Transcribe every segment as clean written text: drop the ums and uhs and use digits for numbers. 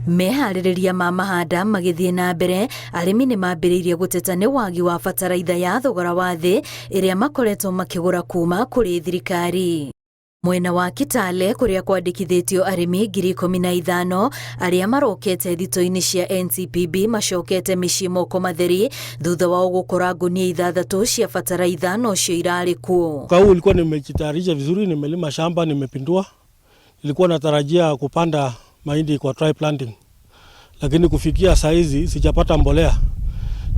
Meharĩrĩria ma mahanda magĩthiĩ na mbere, arĩmi nĩ mambĩrĩirie gũteta nĩ wagi wa bataraitha ya thogora wa thĩ ĩrĩa makoretwo makĩgũra kuma kũrĩ thirikari. Mwena wa Kitale kũrĩa kwandĩkithĩtio arĩmi 15,000 arĩa marokete thitoo-inĩ cia NCPB macokete mĩciĩ moko matheri thutha wao gũkora ngunia 6 cia bataraitha nocio irarĩ kuo. Kau ulikuwa nimejitayarisha vizuri, nimelima shamba, nimepindua. Nilikuwa natarajia kupanda mahindi kwa try planting, lakini kufikia saa hizi sijapata mbolea.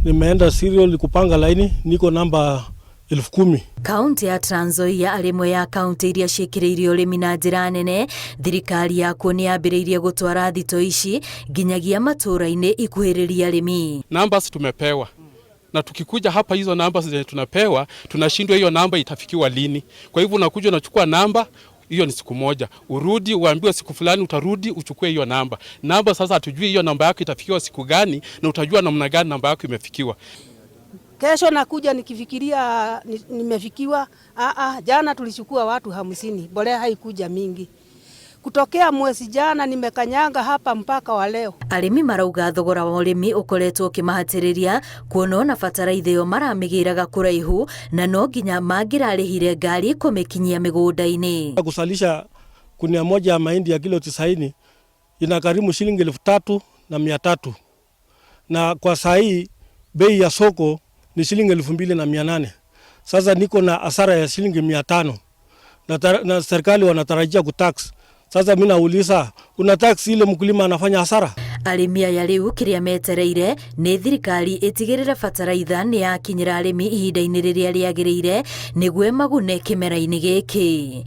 Nimeenda cereal kupanga laini, niko namba 10,000. Kaunti ya Trans Nzoia arĩ imwe ya kaunti iria ciĩkĩrĩirio ũrĩmi na njĩra nene. Thirikari yakuo nĩ yambĩrĩirie gũtwara thitoo ici nginyagia matũũra-inĩ ikuhĩrĩria arĩmi. Numbers tumepewa na tukikuja hapa hizo numbers zenye tunapewa tunashindwa hiyo namba itafikiwa lini. Kwa hivyo unakuja unachukua namba hiyo ni siku moja, urudi uambiwe siku fulani utarudi uchukue hiyo namba. Namba sasa hatujui hiyo namba yako itafikiwa siku gani na utajua namna gani namba yako imefikiwa. Kesho nakuja nikifikiria nimefikiwa. Jana tulichukua watu 50, mbolea haikuja mingi. Kutokea mwezi jana nimekanyanga hapa mpaka wa leo. Arĩmi marauga thogora wa ũrĩmi ũkoretwo ũkĩmahatĩrĩria kuona na bataraitha ĩyo maramĩgĩraga kũraihu na no nginya mangĩrarĩhire ngari kũmĩkinyia mĩgũnda-inĩ. Kusalisha kunia moja ya mahindi ya kilo 90 inakarimu shilingi 3,300 na kwa saa hii bei ya soko ni shilingi 2,800. Sasa niko na hasara ya shilingi 500 na serikali wanatarajia kutax. Sasa mimi nauliza, una tax ile mkulima anafanya hasara? Arĩmi aya rĩu kĩrĩa metereire nĩ thirikari ĩtigĩrĩre bataraitha nĩ yakinyĩra arĩmi ihinda-inĩ rĩrĩa rĩagĩrĩire nĩguo magune kĩmera-inĩ gĩkĩ.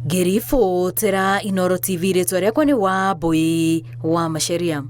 Ngĩribotera Inooro TV, rĩtwa rĩakwa nĩ Wambui wa Macharia.